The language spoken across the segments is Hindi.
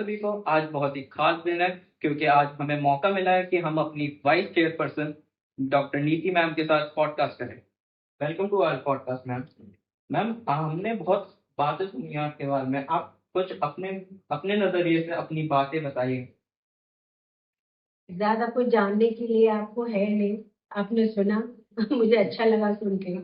सभी को। आज बहुत ही खास दिन है क्योंकि आज हमें मौका मिला है कि हम अपनी vice chairperson doctor Niti ma'am के साथ पॉडकास्ट करें। Welcome to our podcast ma'am. Ma'am, हमने बहुत बातें सुनी हैं आपके बारे में। आप कुछ अपने अपने नजरिए से अपनी बातें बताइए। ज्यादा कुछ जानने के लिए आपको है नहीं। आपने सुना मुझे अच्छा लगा सुन के।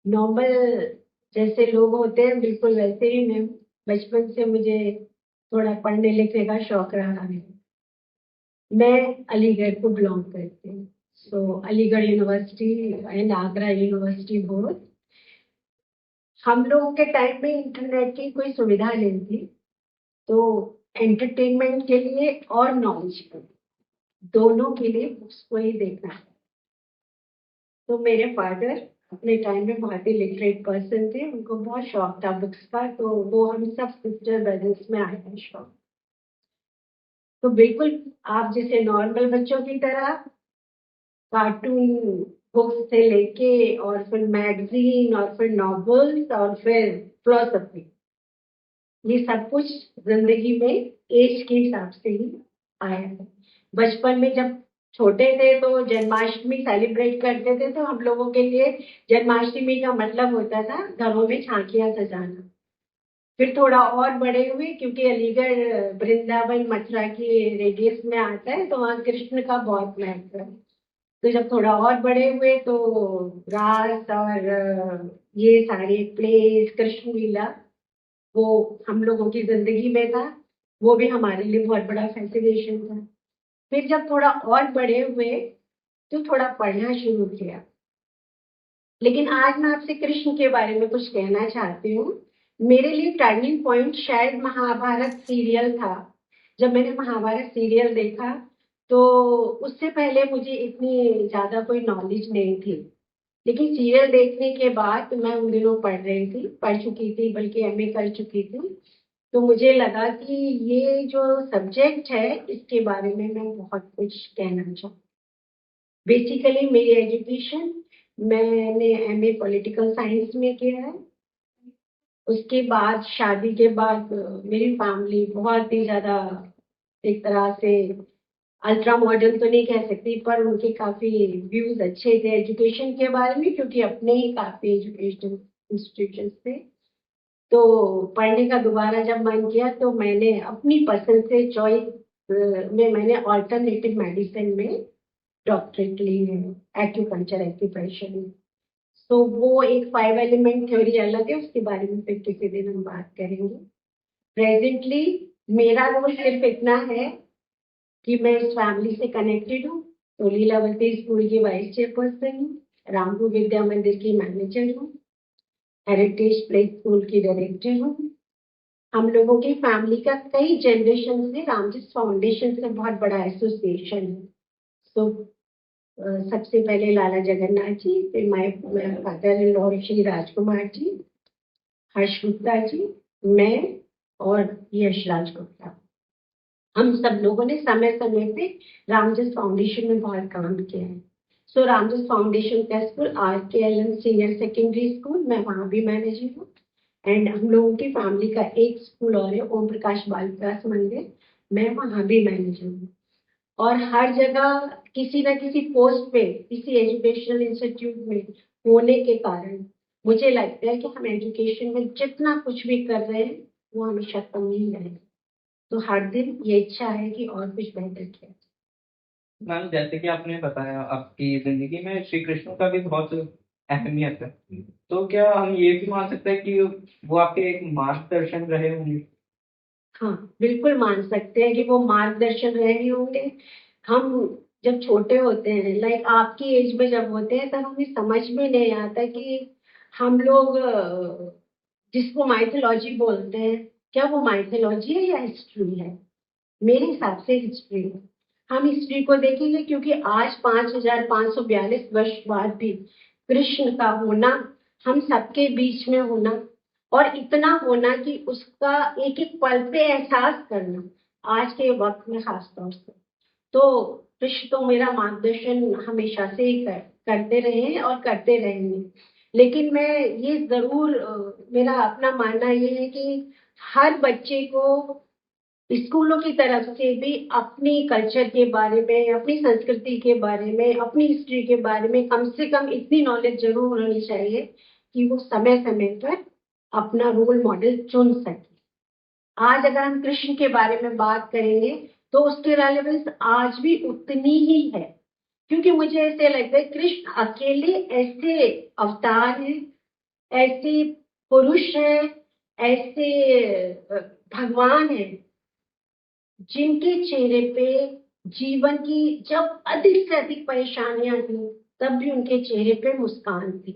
नॉर्मल जैसे लोग होते हैं बिल्कुल वैसे ही मैं। बचपन से मुझे थोड़ा पढ़ने लिखने का शौक रहा है। मैं अलीगढ़ को बिलोंग करती हूँ। Aligarh university and Agra university board. हम लोगों के टाइम में इंटरनेट की कोई सुविधा नहीं थी, तो एंटरटेनमेंट के लिए और नॉलेज दोनों के लिए बुक्स को ही देखना है। तो मेरे फादर अपने टाइम में बहुत ही लिटरेट पर्सन थे, उनको बहुत शौक था बुक्स का, तो वो हम सब सिस्टर ब्रदर्स में आया है शौक। तो बिल्कुल आप जैसे नॉर्मल बच्चों की तरह कार्टून बुक्स से लेके और फिर मैगजीन और फिर नॉवेल्स और फिर फिलोसफी, ये सब कुछ जिंदगी में एज के हिसाब से ही आया है। बचपन में जब छोटे थे तो जन्माष्टमी सेलिब्रेट करते थे, तो हम लोगों के लिए जन्माष्टमी का मतलब होता था घरों में झांकियां सजाना। फिर थोड़ा और बड़े हुए, क्योंकि अलीगढ़ वृंदावन मथुरा के रेडियस में आता है, तो वहाँ कृष्ण का बहुत महत्व है। तो जब थोड़ा और बड़े हुए तो रास और ये सारे प्लेस कृष्ण लीला, वो हम लोगों की जिंदगी में था। वो भी हमारे लिए बहुत बड़ा फैसिनेशन था। फिर जब थोड़ा और बड़े हुए तो थोड़ा पढ़ना शुरू किया। लेकिन आज मैं आपसे कृष्ण के बारे में कुछ कहना चाहती हूँ। मेरे लिए टर्निंग पॉइंट शायद महाभारत सीरियल था। जब मैंने महाभारत सीरियल देखा, तो उससे पहले मुझे इतनी ज्यादा कोई नॉलेज नहीं थी। लेकिन सीरियल देखने के बाद मैं उन दिनों पढ़ चुकी थी, बल्कि एमए कर चुकी थी। तो मुझे लगा कि ये जो सब्जेक्ट है इसके बारे में मैं बहुत कुछ कहना चाहूँ। बेसिकली मेरी एजुकेशन, मैंने एमए पॉलिटिकल साइंस में किया है। उसके बाद शादी के बाद मेरी फैमिली बहुत ही ज्यादा, एक तरह से अल्ट्रा मॉडर्न तो नहीं कह सकती, पर उनके काफी व्यूज अच्छे थे एजुकेशन के बारे में, क्योंकि अपने ही काफी एजुकेशन इंस्टीट्यूशन थे। तो पढ़ने का दोबारा जब मन किया तो मैंने अपनी पसंद से चॉइस में मैंने ऑल्टरनेटिव मेडिसिन में डॉक्टरेट ली है, एक्यूपंक्चर एक्यूप्रेशर में। तो वो एक 5 एलिमेंट थ्योरी अलग है, उसके बारे में फिर किसी दिन हम बात करेंगे। प्रेजेंटली मेरा रोल सिर्फ इतना है कि मैं इस फैमिली से कनेक्टेड हूँ। तो लीलावती स्कूल की वाइस चेयरपर्सन हूँ, रामपुर विद्या मंदिर की मैनेजर हूँ, हेरिटेज प्ले स्कूल की डायरेक्टर हूँ। हम लोगों की फैमिली का कई जनरेशन से रामजिस फाउंडेशन से बहुत बड़ा एसोसिएशन है। तो सबसे पहले लाला जगन्नाथ जी, फिर my father in law Shri Rajkumar ji, Harsh Gupta ji, मैं और यशराज गुप्ता, हम सब लोगों ने समय समय पे रामजिस फाउंडेशन में बहुत काम किया है। रामजिस फाउंडेशन का school RKLM senior secondary school, मैं वहां भी मैनेजर हूँ। एंड हम लोगों की फैमिली का एक स्कूल और है, ओम प्रकाश बाल विकास मंदिर, मैं वहां भी मैनेजर हूँ। और हर जगह किसी न किसी पोस्ट पे किसी एजुकेशनल इंस्टीट्यूट में होने के कारण मुझे लगता है कि हम एजुकेशन में जितना कुछ भी कर रहे हैं वो हमेशा कम ही रहे। तो हर दिन ये इच्छा है कि और कुछ बेहतर किया जाए। मैम, जैसे कि आपने बताया आपकी जिंदगी में श्री कृष्ण का भी बहुत अहमियत है, तो क्या हम ये भी मान सकते हैं कि वो आपके एक मार्गदर्शन रहे होंगे? हाँ, बिल्कुल मान सकते हैं कि वो मार्गदर्शन रहे होंगे। हम जब छोटे होते हैं, लाइक आपकी एज में जब होते हैं, तब हमें समझ में नहीं आता कि हम लोग जिसको माइथोलॉजी बोलते हैं, क्या वो माइथोलॉजी है या हिस्ट्री है। मेरे हिसाब से हिस्ट्री है। हम हिस्ट्री को देखेंगे क्योंकि आज 5542 वर्ष बाद भी कृष्ण का होना, हम सबके बीच में होना, और इतना होना कि उसका एक एक पल पे एहसास करना, आज के वक्त में खास तौर से। तो कृष्ण तो मेरा मार्गदर्शन हमेशा से ही करते रहे हैं और करते रहेंगे। लेकिन मैं ये जरूर मेरा अपना मानना ये है कि हर बच्चे को स्कूलों की तरफ से भी अपनी कल्चर के बारे में, अपनी संस्कृति के बारे में, अपनी हिस्ट्री के बारे में कम से कम इतनी नॉलेज जरूर होनी चाहिए कि वो समय समय पर अपना रोल मॉडल चुन सके। आज अगर हम कृष्ण के बारे में बात करेंगे तो उसकी रेलेवेंस आज भी उतनी ही है, क्योंकि मुझे ऐसे लगता है कृष्ण अकेले ऐसे अवतार हैं, ऐसे पुरुष हैं, ऐसे भगवान हैं जिनके चेहरे पे जीवन की जब अधिक से अधिक परेशानियां थी तब भी उनके चेहरे पे मुस्कान थी।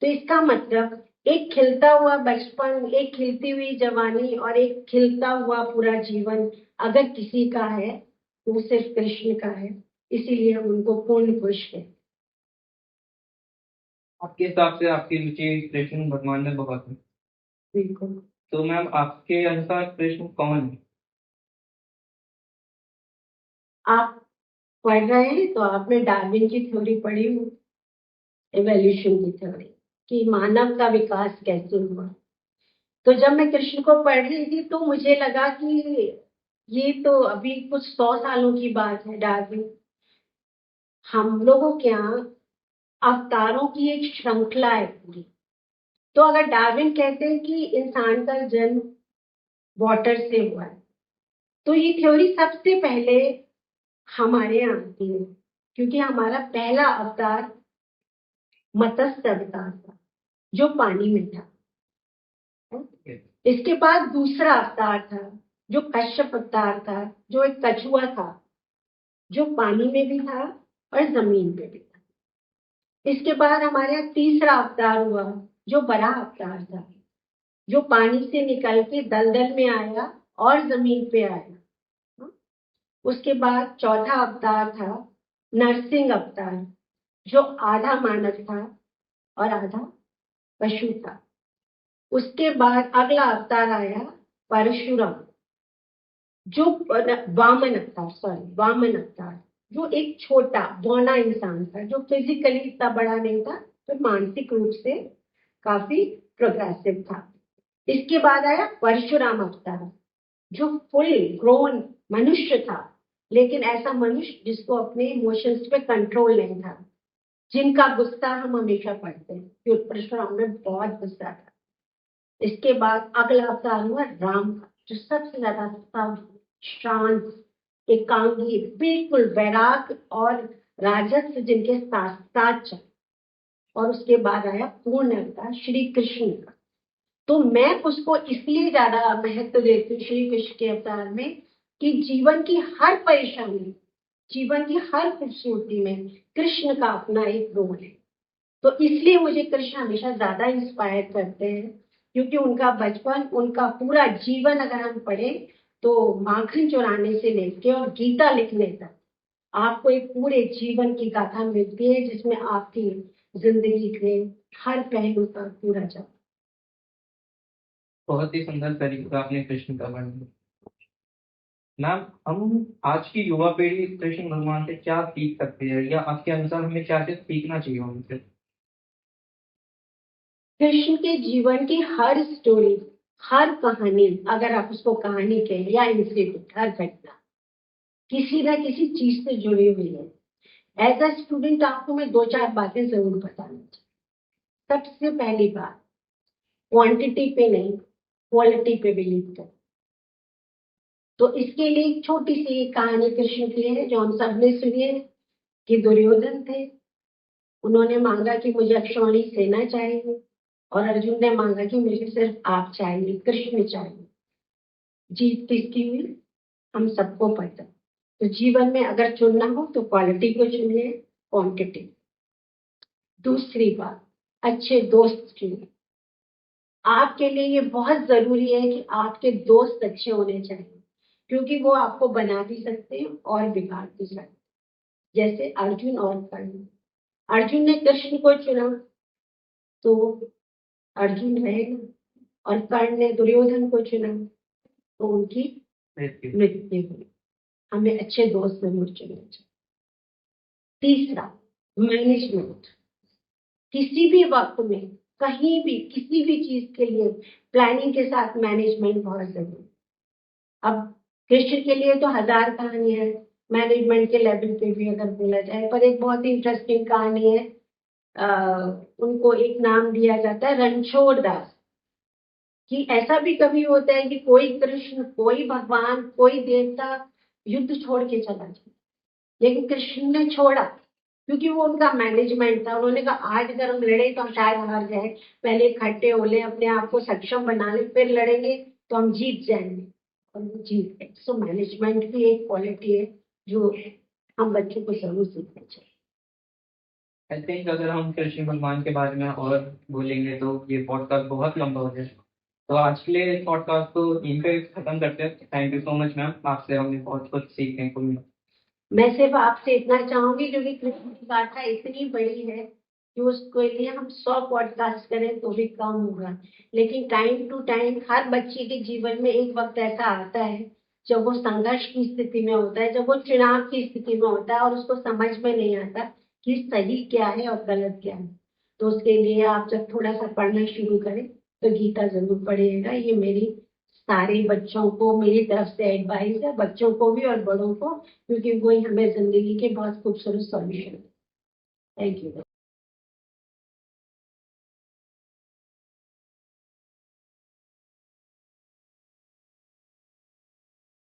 तो इसका मतलब एक खिलता हुआ बचपन, एक खिलती हुई जवानी और एक खिलता हुआ पूरा जीवन अगर किसी का है तो वो सिर्फ कृष्ण का है। इसीलिए हम उनको पूर्ण पुरुष कहते हैं। आपके हिसाब से आपकी रुचि कृष्ण भगवान में बहुत है, बिल्कुल। तो मैम आपके अनुसार कृष्ण कौन है? आप पढ़ रहे हैं तो आपने डार्विन की थ्योरी पढ़ी हो, एवोल्यूशन की थ्योरी, कि मानव का विकास कैसे हुआ। तो जब मैं कृष्ण को पढ़ रही थी तो मुझे लगा कि ये तो अभी कुछ 100 सालों की बात है। डार्विन, हम लोगों के यहाँ अवतारों की एक श्रृंखला है पूरी। तो अगर डार्विन कहते हैं कि इंसान का जन्म वाटर से हुआ है, तो ये थ्योरी सबसे पहले हमारे यहाँ आती है, क्योंकि हमारा पहला अवतार मत्स्य अवतार था जो पानी में था। इसके बाद दूसरा अवतार था जो कश्यप अवतार था, जो एक कछुआ था, जो पानी में भी था और जमीन पे भी था। इसके बाद हमारे यहाँ तीसरा अवतार हुआ जो बड़ा अवतार था, जो पानी से निकल के दलदल में आया और जमीन पे आया। उसके बाद चौथा अवतार था नरसिंह अवतार, जो आधा मानव था और आधा पशु था। उसके बाद अगला अवतार आया परशुराम, जो वामन अवतार, जो एक छोटा बौना इंसान था, जो फिजिकली इतना बड़ा नहीं था तो मानसिक रूप से काफी प्रोग्रेसिव था। इसके बाद आया परशुराम अवतार, जो फुल ग्रोन मनुष्य था, लेकिन ऐसा मनुष्य जिसको अपने इमोशंस पे कंट्रोल नहीं था, जिनका गुस्सा हम हमेशा पढ़ते हैं कि परशुराम में बहुत गुस्सा था। इसके बाद अगला अवतार हुआ राम का, जो सबसे ज्यादा शांत, एकांगी, बिल्कुल वैराग और राजस्व जिनके साथ साथ चल। और उसके बाद आया पूर्ण अवतार श्री कृष्ण का। तो मैं उसको इसलिए ज्यादा महत्व देती हूँ श्री कृष्ण के अवतार में कि जीवन की हर परेशानी, जीवन की हर खूबसूरती में कृष्ण का अपना एक रोल है। तो इसलिए मुझे कृष्ण हमेशा ज्यादा इंस्पायर करते हैं, क्योंकि उनका बचपन, उनका पूरा जीवन अगर हम पढ़े तो माखन चुराने से लेके और गीता लिखने तक आपको एक पूरे जीवन की गाथा मिलती है, जिसमें आपकी जिंदगी के हर पहलू का पूरा जब। बहुत ही सुंदर तरीके से आपने कृष्ण का वर्णन किया। मैम, हम आज की युवा पीढ़ी कृष्ण भगवान से क्या सीख सकते हैं, या आपके अनुसार हमें क्या क्या सीखना चाहिए उनसे? कृष्ण के जीवन की हर स्टोरी, हर कहानी, अगर आप उसको कहानी कहें या इंसिडेंट, हर घटना किसी ना किसी चीज से जुड़ी हुई है। एज अ स्टूडेंट आपको मैं दो चार बातें जरूर बताना चाहिए। सबसे पहली बात, क्वांटिटी पे नहीं, क्वालिटी पे बिलीव करें। तो इसके लिए एक छोटी सी कहानी कृष्ण की है जो हम सब ने सुनी है, कि दुर्योधन थे, उन्होंने मांगा कि मुझे अक्षौणी सेना चाहिए, और अर्जुन ने मांगा कि मुझे सिर्फ आप चाहिए, कृष्ण चाहिए। जीत किसकी हुई? हम सबको पता। तो जीवन में अगर चुनना हो तो क्वालिटी को चुनिए, क्वांटिटी। दूसरी बात, अच्छे दोस्त चुनिए। आपके लिए ये बहुत जरूरी है कि आपके दोस्त अच्छे होने चाहिए, क्योंकि वो आपको बना भी सकते हैं और बिगाड़ भी सकते हैं। जैसे अर्जुन और कर्ण, अर्जुन ने कृष्ण को चुना तो अर्जुन रहेगा, और कर्ण ने दुर्योधन को चुना तो उनकी मृत्यु हुई। हमें अच्छे दोस्त जरूर चुनने चाहिए। तीसरा, मैनेजमेंट। किसी भी वक्त में, कहीं भी, किसी भी चीज के लिए प्लानिंग के साथ मैनेजमेंट बहुत जरूरी है। अब कृष्ण के लिए तो 1000 कहानी है, मैनेजमेंट के लेवल पे भी अगर बोला जाए, पर एक बहुत ही इंटरेस्टिंग कहानी है। उनको एक नाम दिया जाता है रणछोड़ दास, कि ऐसा भी कभी होता है कि कोई कृष्ण, कोई भगवान, कोई देवता युद्ध छोड़ के चला जाए, लेकिन कृष्ण ने छोड़ा, क्योंकि वो उनका मैनेजमेंट था। उन्होंने कहा आज अगर हम लड़े तो हम शायद हार जाए, पहले इकट्ठे हो ले, अपने आप को सक्षम बना ले, फिर लड़ेंगे तो हम जीत जाएंगे, और वो जीत गए। सो मैनेजमेंट भी एक क्वालिटी है जो हम बच्चों को जरूर सीखना चाहिए। आई थिंक अगर हम कृष्ण भगवान के बारे में और बोलेंगे तो ये पॉडकास्ट बहुत लंबा हो जाए, तो आज के लिए पॉडकास्ट को यहीं पे खत्म करते हैं। Thank you so much ma'am, आपसे हमने बहुत कुछ सीखने को मिला। मैं सिर्फ आपसे इतना चाहूंगी, क्योंकि कृष्ण की गाथा इतनी बड़ी है कि उसके लिए हम 100 पॉडकास्ट करें तो भी कम होगा, लेकिन टाइम टू टाइम हर बच्चे के जीवन में एक वक्त ऐसा आता है जब वो संघर्ष की स्थिति में होता है, जब वो चुनाव की स्थिति में होता है और उसको समझ में नहीं आता कि सही क्या है और गलत क्या है। तो उसके लिए आप जब थोड़ा सा पढ़ना शुरू करें तो गीता जरूर पढ़िएगा। ये मेरी सारे बच्चों को मेरी तरफ से एडवाइस है, बच्चों को भी और बड़ों को, क्योंकि वही हमें जिंदगी के बहुत खूबसूरत सॉल्यूशन है। Thank you.